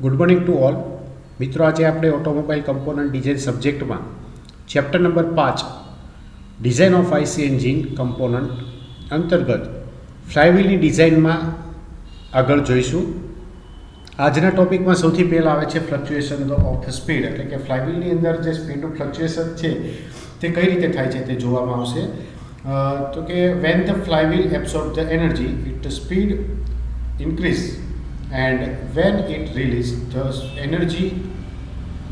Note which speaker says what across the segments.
Speaker 1: Good morning to all મિત્રો. આજે આપણે ઓટોમોબાઈલ કમ્પોનન્ટ ડિઝાઇન સબ્જેક્ટમાં chapter number 5 design of IC engine component અંતર્ગત ફ્લાયવ્હીલની ડિઝાઇનમાં આગળ જોઈશું. આજના ટોપિકમાં સૌથી પહેલાં આવે છે ફ્લક્ચ્યુએશન ઓફ સ્પીડ, એટલે કે ફ્લાયવ્હીલની અંદર જે સ્પીડનું ફ્લક્ચ્યુએશન છે તે કઈ રીતે થાય છે તે જોવામાં આવશે. તો કે when the flywheel absorb the energy it speed increase, and when it release the energy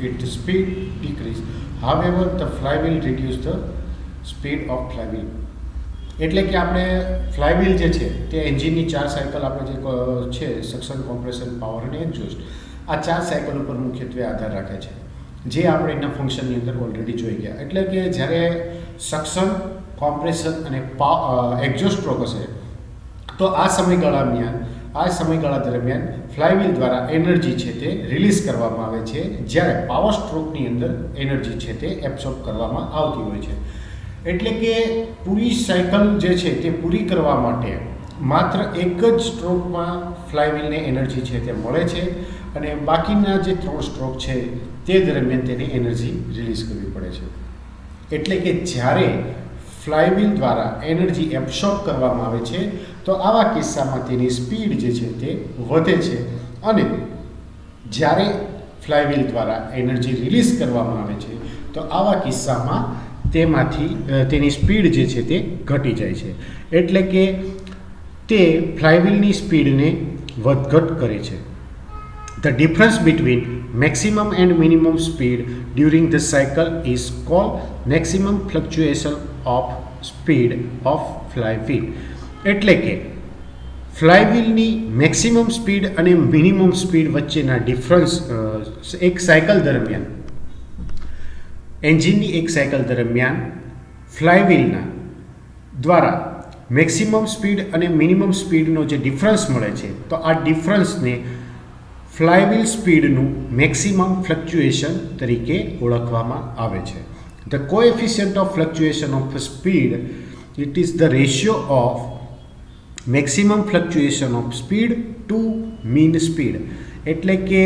Speaker 1: its speed decrease. However, the flywheel reduce the speed of flywheel. એટલે કે આપણે ફ્લાયવ્હીલ જે છે તે એન્જિનની 4 સાયકલ આપણે જે છે સક્શન, કોમ્પ્રેશન, પાવર અને એક્ઝોસ્ટ, આ 4 સાયકલ ઉપર મુખ્યત્વે આધાર રાખે છે, જે આપણે એના ફંક્શનની અંદર ઓલરેડી જોઈ ગયા. એટલે કે જ્યારે સક્શન, કોમ્પ્રેશન અને એક્ઝોસ્ટ સ્ટ્રોક હશે તો આ સમયગાળા દરમિયાન ફ્લાયવ્હીલ દ્વારા એનર્જી છે તે રિલીઝ કરવામાં આવે છે, જ્યારે પાવર સ્ટ્રોકની અંદર એનર્જી છે તે એબ્સોર્બ કરવામાં આવતી હોય છે. એટલે કે પૂરી સાયકલ જે છે તે પૂરી કરવા માટે માત્ર એક જ સ્ટ્રોકમાં ફ્લાયવ્હીલને એનર્જી છે તે મળે છે, અને બાકીના જે 3 સ્ટ્રોક છે તે દરમિયાન તેને એનર્જી રિલીઝ કરવી પડે છે. એટલે કે જ્યારે ફ્લાયવ્હીલ દ્વારા એનર્જી એબ્સોર્બ કરવામાં આવે છે તો આવા કિસ્સામાં તેની સ્પીડ જે છે તે વધે છે, અને જ્યારે ફ્લાયવ્હીલ દ્વારા એનર્જી રિલીઝ કરવામાં આવે છે તો આવા કિસ્સામાં તેની સ્પીડ જે છે તે ઘટી જાય છે. એટલે કે તે ફ્લાયવ્હીલની સ્પીડને વધઘટ કરે છે. The difference between maximum and minimum speed during the cycle is called maximum fluctuation of speed of flywheel. એટલે કે ફ્લાયવ્હીલની મેક્સિમમ સ્પીડ અને મિનિમમ સ્પીડ વચ્ચેના ડિફરન્સ એક સાયકલ દરમિયાન, એન્જિનની એક સાયકલ દરમિયાન ફ્લાયવ્હીલના દ્વારા મેક્સિમમ સ્પીડ અને મિનિમમ સ્પીડનો જે ડિફરન્સ મળે છે તો આ ડિફરન્સને ફ્લાયવ્હીલ સ્પીડનું મેક્સિમમ ફ્લક્ચ્યુએશન તરીકે ઓળખવામાં આવે છે. The coefficient of fluctuation of speed it is the ratio of maximum fluctuation of speed to mean speed. એટલે કે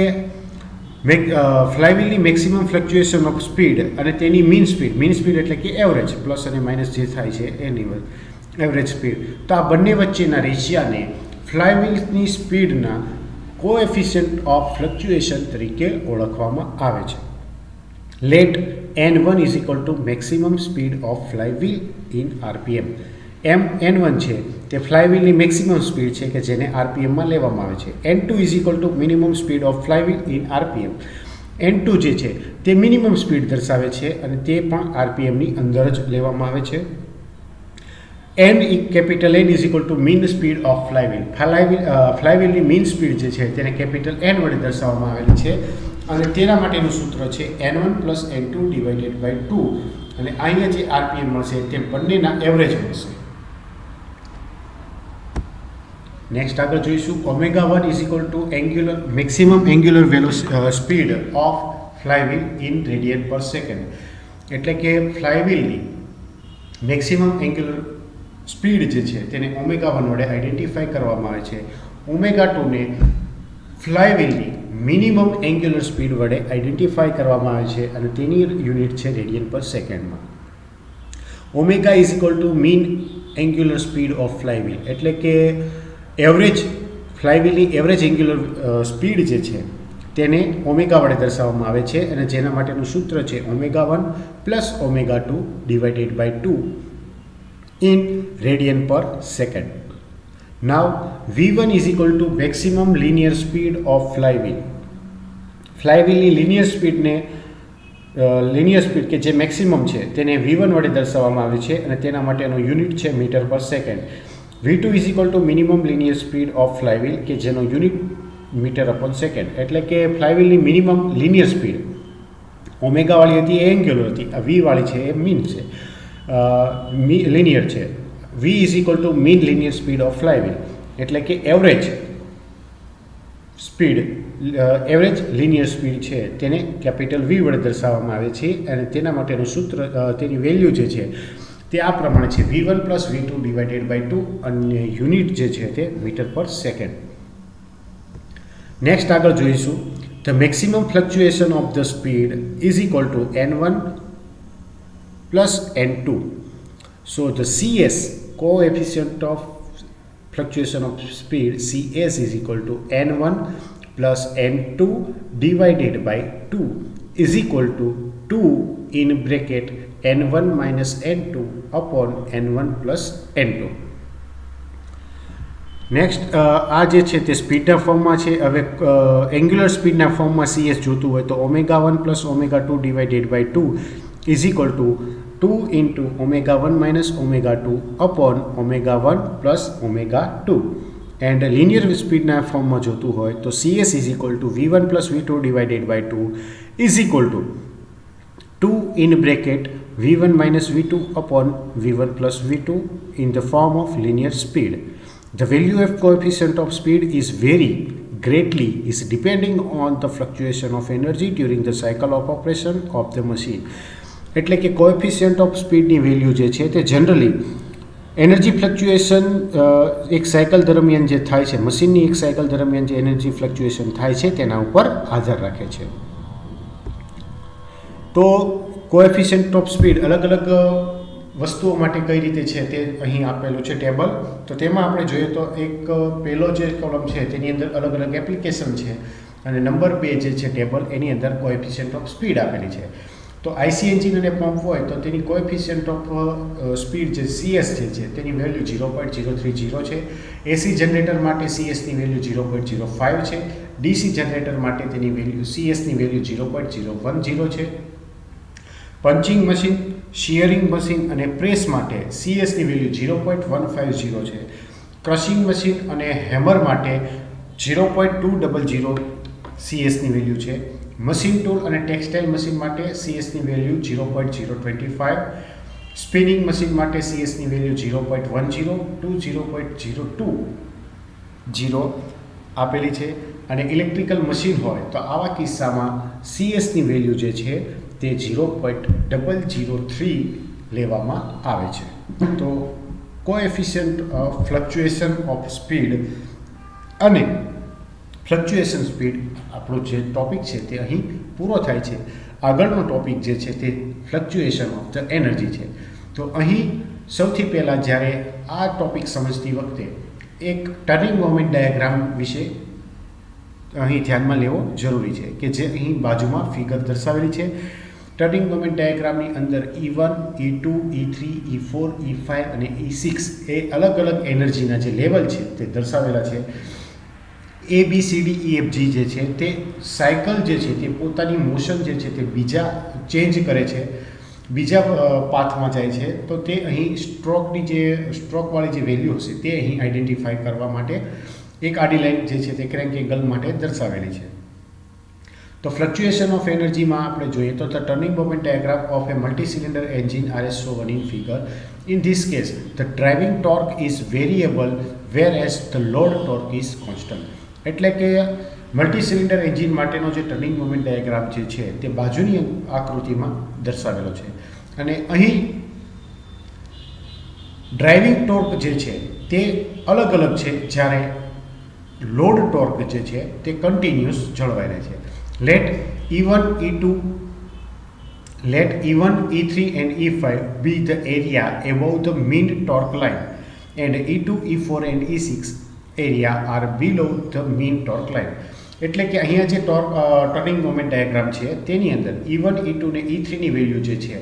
Speaker 1: ફ્લાયવ્હીલની મેક્સિમમ ફ્લક્ચ્યુએશન ઓફ સ્પીડ અને તેની મીન સ્પીડ એટલે કે એવરેજ, પ્લસ અને માઇનસ જે થાય છે એની એવરેજ સ્પીડ, તો આ બંને વચ્ચેના રેશિયાને ફ્લાયવ્હીલની સ્પીડના કોએફિશિયન્ટ ઓફ ફ્લક્ચ્યુએશન તરીકે ઓળખવામાં આવે છે. Let n1 is equal to maximum speed of flywheel in RPM. n1 છે તે ફ્લાયવ્હીલની મેક્સિમમ સ્પીડ છે કે જેને આરપીએમમાં લેવામાં આવે છે. n2 is equal two minimum speed of flywheel in RPM. n2 જે છે તે મિનિમમ સ્પીડ દર્શાવે છે અને તે પણ આરપીએમની અંદર જ લેવામાં આવે છે. Capital N is equal to mean speed of flywheel. ફ્લાયવ્હીલની મીન સ્પીડ જે છે તેને કેપિટલ N વડે દર્શાવવામાં આવેલી છે, અને તેના માટેનું સૂત્ર છે n1 plus n2 divided by 2, અને અહીંયા જે આરપીએમ મળશે તે બંનેના એવરેજ મળશે. નેક્સ્ટ આગળ જોઈશું ω1 is equal to maximum angular speed of flywheel in radian per second. એટલે કે ફ્લાયવ્હીલની મેક્સિમમ એંગ્યુલર સ્પીડ જે છે તેને ω1 વડે આઈડેન્ટિફાઈ કરવામાં આવે છે. ω2 ને ફ્લાયવ્હીલની મિનિમમ એંગ્યુલર સ્પીડ વડે આઈડેન્ટિફાઈ કરવામાં આવે છે, અને તેની યુનિટ છે રેડિયન પર સેકન્ડમાં. ω is equal to mean angular speed of flywheel. એટલે કે ફ્લાયવ્હીલની એવરેજ એંગ્યુલર સ્પીડ જે છે તેને ω વડે દર્શાવવામાં આવે છે, અને જેના માટેનું સૂત્ર છે ω1 plus ω2 divided by 2 in radian per second. Now v1 is equal to maximum linear speed of flywheel. ફ્લાયવ્હીલની લિનિયર સ્પીડ કે જે મેક્સિમમ છે તેને v1 વડે દર્શાવવામાં આવે છે, અને તેના માટેનો યુનિટ છે મીટર પર second. v2 is equal to minimum linear speed of flywheel કે જેનો યુનિટ મીટર અપોન સેકન્ડ. એટલે કે ફ્લાયવ્હીલની મિનિમમ લિનિયર સ્પીડ ω વાળી હતી એ એંગ્યુલર હતી, આ v વાળી છે એ મીન છે, લિનિયર છે. v is equal to mean linear speed of flywheel. એટલે કે એવરેજ લિનિયર સ્પીડ છે તેને કેપિટલ v વડે દર્શાવવામાં આવે છે, અને તેના માટેનું સૂત્ર, તેની વેલ્યુ જે છે તે આ પ્રમાણે છે v1 plus v2 divided by 2, અને યુનિટ જે છે તે મીટર પર સેકન્ડ. નેક્સ્ટ આગળ જોઈશું the maximum fluctuation of the speed is equal to n1 plus n2. So the CS, coefficient of fluctuation of speed, CS is equal to n1 plus n2 divided by 2 is equal to 2 in bracket n1 minus n2 upon n1 plus n2. Next આ જે છે તે સ્પીડના ફોર્મમાં છે. હવે angular સ્પીડના ફોર્મમાં CS જોતું હોય તો ω1 plus ω2 divided by 2 is equal to 2 into ω1 minus ω2 upon ω1 plus ω2. And linear સ્પીડના ફોર્મમાં જોતું હોય તો CS is equal to V1 plus V2 divided by 2 is equal to 2 in bracket V1 minus V2 upon V1 plus V2 in the form of linear speed. The value of coefficient of speed is vary greatly is depending on the fluctuation of energy during the cycle of operation of the machine. એટલે કે coefficient of સ્પીડની value જે છે તે generally energy fluctuation એક cycle દરમિયાન જે થાય છે, મશીનની એક સાયકલ દરમિયાન જે એનર્જી ફ્લક્ચ્યુએશન થાય છે તેના ઉપર આધાર રાખે છે. તો કોએફિશિયન્ટ ઓફ સ્પીડ અલગ અલગ વસ્તુઓ માટે કઈ રીતે છે તે અહીં આપેલું છે ટેબલ. તો તેમાં આપણે જોઈએ તો એક પહેલો જે કોલમ છે તેની અંદર અલગ અલગ એપ્લિકેશન છે અને નંબર 2 જે છે ટેબલ એની અંદર કોએફિશિયન્ટ ઓફ સ્પીડ આપેલી છે. તો આઈસી એન્જિન અને પંપ હોય તો તેની કોએફિશિયન્ટ ઓફ સ્પીડ જે CS જે છે તેની વેલ્યુ 0.030 છે. એસી જનરેટર માટે CSની વેલ્યુ 0.05 છે. ડીસી જનરેટર માટે તેની વેલ્યુ CSની વેલ્યુ 0.010 છે. પંચિંગ મશીન, શિયરિંગ મશીન અને પ્રેસ માટે CSની વેલ્યુ 0.150 છે. ક્રશિંગ મશીન અને હેમર માટે 0.200 CSની વેલ્યુ છે. મશીન ટૂલ અને ટેક્સટાઇલ મશીન માટે CSની વેલ્યુ 0.025. સ્પિનિંગ મશીન માટે CSની વેલ્યુ 0.10 to 0.020 આપેલી છે. અને ઇલેક્ટ્રિકલ મશીન હોય તો આવા કિસ્સામાં CSની વેલ્યુ જે છે તે 0.003 લેવામાં આવે છે. તો coefficient of fluctuation of speed અને ફ્લક્ચ્યુએશન સ્પીડ આપણો જે ટોપિક છે તે અહીં પૂરો થાય છે. આગળનો ટોપિક જે છે તે ફ્લક્ચ્યુએશન ઓફ ધ એનર્જી છે. તો અહીં સૌથી પહેલાં જ્યારે આ ટોપિક સમજતી વખતે એક ટર્નિંગ મોમેન્ટ ડાયાગ્રામ વિશે અહીં ધ્યાનમાં લેવો જરૂરી છે કે જે અહીં બાજુમાં ફિગર દર્શાવેલી છે. ટર્નિંગ મોમેન્ટ ડાયાગ્રામની અંદર E1, E2, E3, E4, E5 અને E6 એ અલગ અલગ એનર્જીના જે લેવલ છે તે દર્શાવેલા છે. ABCDEFG જે છે તે સાયકલ જે છે તે પોતાની મોશન જે છે તે બીજા ચેન્જ કરે છે, બીજા પાથમાં જાય છે. તો તે અહીં સ્ટ્રોકવાળી જે વેલ્યુ હશે તે અહીં આઈડેન્ટિફાઈ કરવા માટે એક આડી લાઈન જે છે તે ક્રેન્ક એંગલ માટે દર્શાવેલી છે. તો ફ્લક્ચ્યુએશન ઓફ એનર્જીમાં આપણે જોઈએ તો the turning moment diagram of a multi cylinder engine are as shown in figure. In this case the driving torque is variable whereas the load torque is constant. એટલે કે multi cylinder engine માટેનો જે turning moment diagram જે છે તે બાજુની આકૃતિમાં દર્શાવેલો છે. અને અહીં ડ્રાઇવિંગ ટોર્ક જે છે તે અલગ અલગ છે, જ્યારે લોડ ટોર્ક જે છે તે કન્ટિન્યુઅસ જળવાઈ રહે છે. Let E1, E3 and E5 be the area above the mean torque line and E2, E4 and E6 area are below the mean torque line. એટલે કે અહીંયા જે ટર્નિંગ મોમેન્ટ ડાયાગ્રામ છે તેની અંદર E1, E2 ને E3 ની value જે છે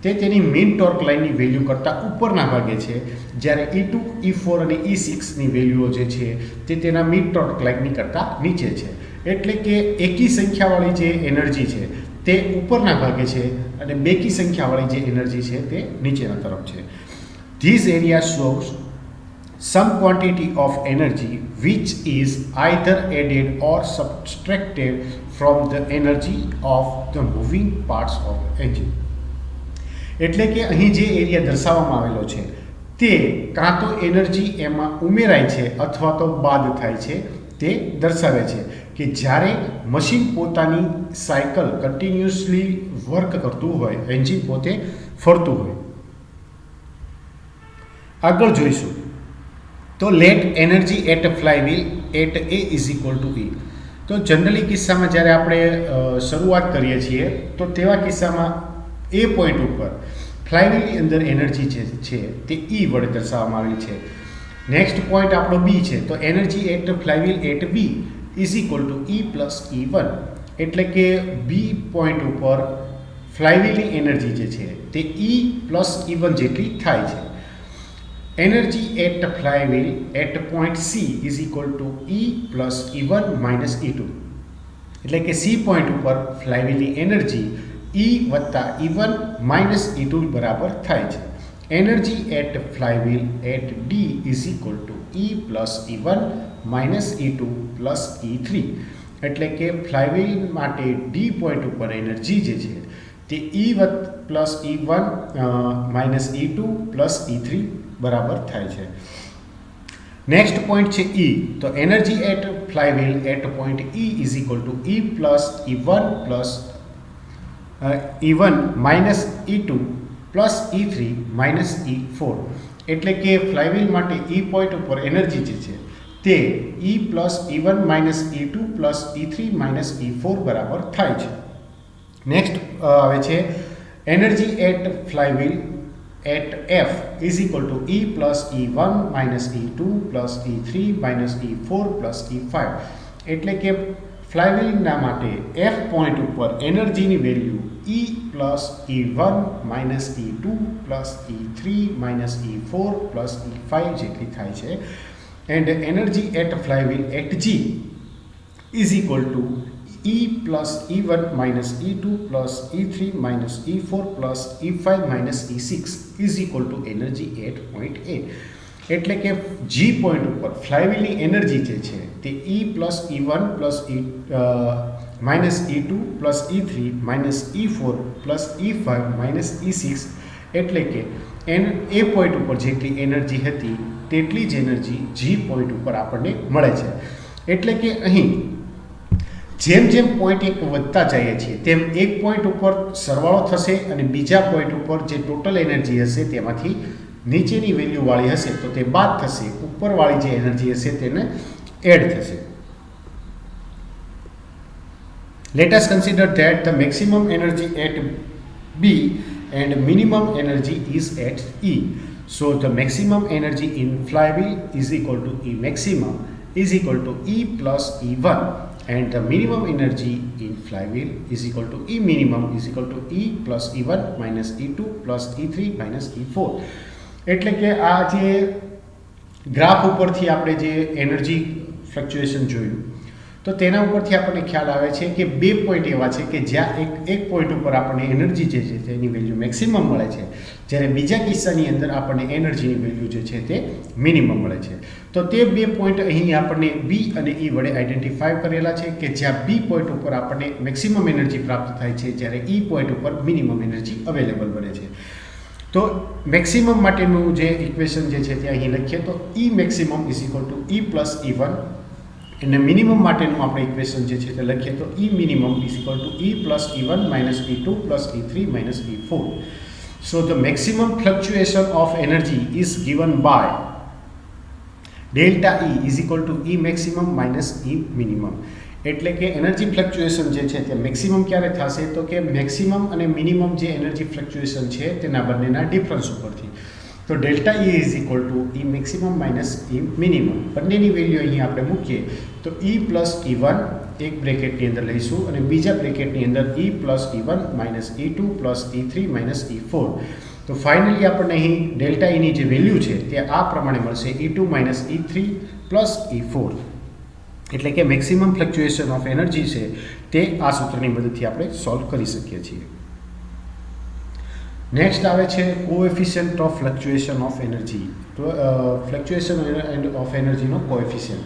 Speaker 1: તે તેની મીન ટોર્ક લાઇનની વેલ્યુ કરતાં ઉપરના ભાગે છે, જ્યારે E2, E4 અને E6 ની વેલ્યુઓ જે છે તે તેના મીન ટોર્ક લાઇનની કરતાં નીચે છે. એટલે કે એકી સંખ્યાવાળી જે એનર્જી છે તે ઉપરના ભાગે છે અને બેકી સંખ્યાવાળી જે એનર્જી છે તે નીચેના તરફ છે. These area shows some quantity of energy which is either added or subtracted from the energy of the moving parts of engine. એટલે કે અહીં જે એરિયા દર્શાવવામાં આવેલો છે તે કાં તો એનર્જી એમાં ઉમેરાય છે અથવા તો બાદ થાય છે તે દર્શાવે છે કે જ્યારે મશીન પોતાની સાયકલ કન્ટિન્યુઅસલી વર્ક કરતું હોય, એન્જિન પોતે ફરતું હોય. આગળ જોઈશું તો let energy at flywheel at A is equal to E. તો જનરલી કિસ્સામાં જ્યારે આપણે શરૂઆત કરીએ છીએ તો તેવા કિસ્સામાં એ પોઈન્ટ ઉપર ફ્લાયવ્હીલની અંદર એનર્જી જે છે તે E વડે દર્શાવવામાં આવેલી છે. નેક્સ્ટ પોઈન્ટ આપણો બી છે, તો energy at flywheel at B is equal to E plus E1, એટલે કે બી પોઈન્ટ ઉપર ફ્લાયવ્હીલની એનર્જી જે છે તે E પ્લસ E1 જેટલી થાય છે. Energy at flywheel at point C is equal to E plus E1 minus E2, એટલે કે સી પોઈન્ટ ઉપર ફ્લાયવ્હીલની એનર્જી E વત્તા E1 માઇનસ E2 બરાબર થાય છે. Energy at flywheel at D is equal to E plus E1 minus E2 plus E3, એટલે કે flywheel માટે ડી પોઈન્ટ ઉપર એનર્જી જે છે તે E plus E1 minus E2 plus E3 બરાબર થાય છે. નેક્સ્ટ પોઈન્ટ છે E, તો energy at flywheel at point E is equal to E plus E1 plus E1 minus E2 plus E3 minus E4, એટલે કે ફ્લાયવ્હીલ માટે E point ઉપર energy જે છે તે E plus E1 minus E2 plus E3 minus E4 બરાબર થાય છે. નેક્સ્ટ આવે છે energy at flywheel at F is equal to E plus E1 minus E2 plus E3 minus E4 plus E5, એટલે કે ફ્લાયવ્હીલના માટે F પોઈન્ટ ઉપર એનર્જીની value E plus E1 minus E2 plus E3 minus E4 plus E5 જેટલી થાય છે. And energy at flywheel at G is equal to E plus E1 minus E2 plus E3 minus E4 plus E5 minus E6 is equal two energy eight point A, એટલે કે G point ઉપર ફ્લાયવ્હીલની energy જે છે તે E plus E1 plus minus E2 plus E3 minus E4 plus E5 minus E6, એટલે કે એ point ઉપર જેટલી એનર્જી હતી તેટલી જ એનર્જી G પોઈન્ટ ઉપર આપણને મળે છે. એટલે કે અહીં જેમ જેમ પોઈન્ટ એક વધતા જઈએ છીએ તેમ એક પોઈન્ટ ઉપર સરવાળો થશે અને બીજા પોઈન્ટ ઉપર જે ટોટલ એનર્જી હશે તેમાંથી નીચેની વેલ્યુવાળી હશે તો તે બાદ થશે, ઉપરવાળી જે એનર્જી હશે તેને એડ થશે. Let us consider that the maximum energy at B and minimum energy is at E. So the maximum energy in flywheel is equal to E maximum is equal to E plus E1, and the minimum energy in flywheel is equal to E minimum is equal to E plus E1 minus E2 plus E3 minus E4. એટલે કે આ જે graph ઉપરથી આપણે જે energy fluctuation જોયું તો તેના ઉપરથી આપણને ખ્યાલ આવે છે કે બે પોઈન્ટ એવા છે કે જ્યાં એક પોઈન્ટ ઉપર આપણને એનર્જી જે છે તેની વેલ્યુ મેક્સિમમ મળે છે, જ્યારે બીજા કિસ્સાની અંદર આપણને એનર્જીની વેલ્યુ જે છે તે મિનિમમ મળે છે. તો તે બે પોઈન્ટ અહીં આપણને બી અને ઈ વડે આઈડેન્ટિફાઈ કરેલા છે કે જ્યાં બી પોઈન્ટ ઉપર આપણને મેક્સિમમ એનર્જી પ્રાપ્ત થાય છે, જ્યારે ઈ પોઈન્ટ ઉપર મિનિમમ એનર્જી અવેલેબલ બને છે. તો મેક્સિમમ માટેનું જે ઇક્વેશન જે છે તે અહીં લખીએ તો E maximum is equal to E plus E1, અને મિનિમમ માટેનું આપણે ઇક્વેશન જે છે તે લખીએ તો E minimum is equal to E plus E1 minus E2 plus E3 minus E4. So the maximum fluctuation of energy is given by delta E is equal to E maximum minus E minimum, એટલે કે energy fluctuation જે છે તે maximum ક્યારે થશે તો કે maximum અને મિનિમમ જે એનર્જી ફ્લક્ચ્યુએશન છે તેના બંનેના ડિફરન્સ ઉપરથી. તો delta E is equal to E maximum minus E minimum, બંનેની વેલ્યુ અહીં આપણે મૂકીએ તો E પ્લસ E1 એક બ્રેકેટની અંદર લઈશું અને બીજા બ્રેકેટની અંદર E plus E1 minus E2 plus E3 minus E4. તો ફાઇનલી આપણને અહીં ડેલ્ટા Eની જે વેલ્યુ છે તે આ પ્રમાણે મળશે E2 minus E3 plus E4, એટલે કે મેક્સિમમ ફ્લક્ચ્યુએશન ઓફ એનર્જી છે તે આ સૂત્રની મદદથી આપણે સોલ્વ કરી શકીએ છીએ. નેક્સ્ટ આવે છે coefficient of fluctuation of energy. તો ફ્લક્ચ્યુએશન ઓફ એનર્જીનો કોએફિશિયન્ટ,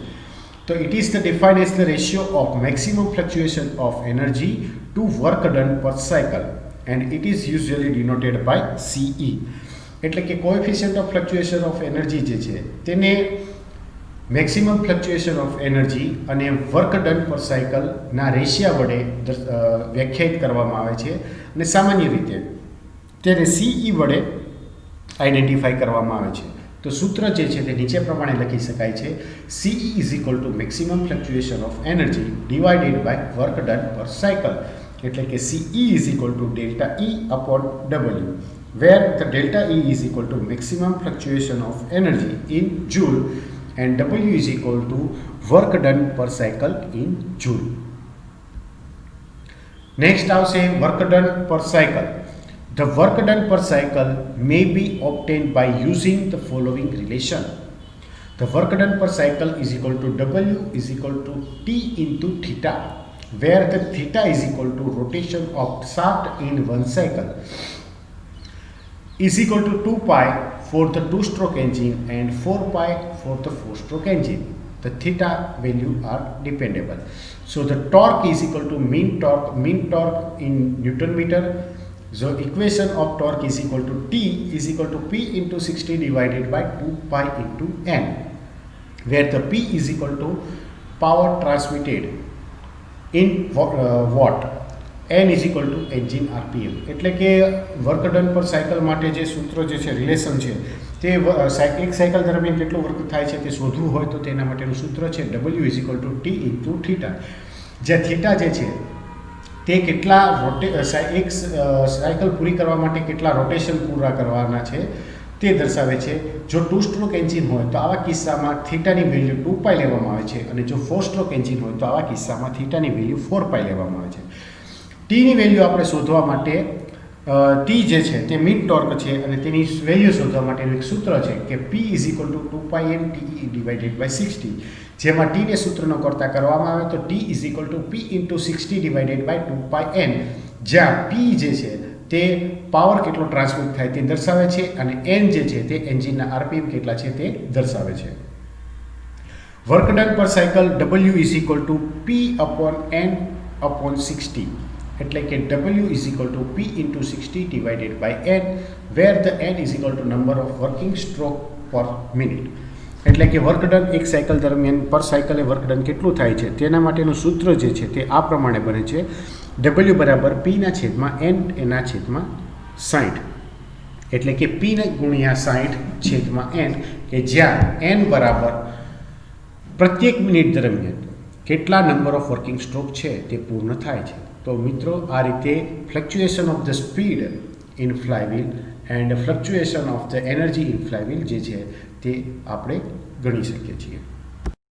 Speaker 1: તો it is the defined as the ratio of maximum fluctuation of energy to work done per cycle and it is usually denoted by CE. એટલે કે coefficient of fluctuation of energy જે છે તેને maximum fluctuation of energy અને work done per સાયકલના રેશિયા વડે વ્યાખ્યાયિત કરવામાં આવે છે અને સામાન્ય રીતે તેને CE વડે આઈડેન્ટિફાઈ કરવામાં આવે છે. તો સૂત્ર જે છે તે નીચે પ્રમાણે લખી શકાય છે, CE is equal to maximum fluctuation of energy divided by work done per cycle. એટલે કે CE is equal to delta E upon W, where the delta E is equal to maximum fluctuation of energy in joule and W is equal to work done per cycle in joule. Next આવશે work done per cycle. The work done per cycle may be obtained by using the following relation. The work done per cycle is equal to W is equal to T into theta, where the theta is equal to rotation of shaft in one cycle, is equal to 2 pi for the two-stroke engine and 4 pi for the four-stroke engine. The theta value are dependable. So the torque is equal to mean torque in Newton meter. So equation of torque is equal to T is equal to P into 60 divided by 2 pi into N, where the P is equal to power transmitted in watt, N is equal to engine RPM. એટલે કે work done per cycle માટે જે સૂત્ર જે છે relation છે તે એક સાયકલ દરમિયાન કેટલો વર્ક થાય છે તે શોધવું હોય તો તેના માટેનું સૂત્ર છે W is equal two T into theta. જે થીટા જે છે તે કેટલા એક સાયકલ પૂરી કરવા માટે કેટલા રોટેશન પૂરા કરવાના છે તે દર્શાવે છે. જો ટુ સ્ટ્રોક એન્જિન હોય તો આવા કિસ્સામાં થીટાની વેલ્યુ 2 પાઈ લેવામાં આવે છે, અને જો 4 સ્ટ્રોક એન્જિન હોય તો આવા કિસ્સામાં થીટાની વેલ્યુ 4 પાઈ લેવામાં આવે છે. ટીની વેલ્યુ આપણે શોધવા માટે ટી જે છે તે મિડ ટોર્ક છે, અને તેની વેલ્યુ શોધવા માટેનું એક સૂત્ર છે કે P is equal to 2 pi N TE divided by 60, જેમાં ટીને સૂત્રનો કરતા કરવામાં આવે તો T is equal to P into 60 divided by 2 pi N, જ્યાં P જે છે તે પાવર કેટલો ટ્રાન્સમિટ થાય તે દર્શાવે છે, અને N જે છે તે એન્જિનના RPM કેટલા છે તે દર્શાવે છે. Work done per cycle W is equal to P upon N upon 60, એટલે કે W is equal to P into 60 divided by N, where the N is equal to number of working stroke per minute. એટલે કે work done એક cycle દરમિયાન પર સાયકલે work done કેટલું થાય છે તેના માટેનું સૂત્ર જે છે તે આ પ્રમાણે બને છે, W બરાબર P ના છેદમાં N એના છેદમાં 60, એટલે કે P ગુણ્યા 60 છેદમાં N, કે જ્યાં N બરાબર પ્રત્યેક મિનિટ દરમિયાન કેટલા નંબર ઓફ વર્કિંગ સ્ટ્રોક છે તે પૂર્ણ થાય છે. તો મિત્રો આ રીતે fluctuation of the speed in flywheel and fluctuation of the energy in flywheel જે છે તે આપણે ગણી શકીએ છીએ.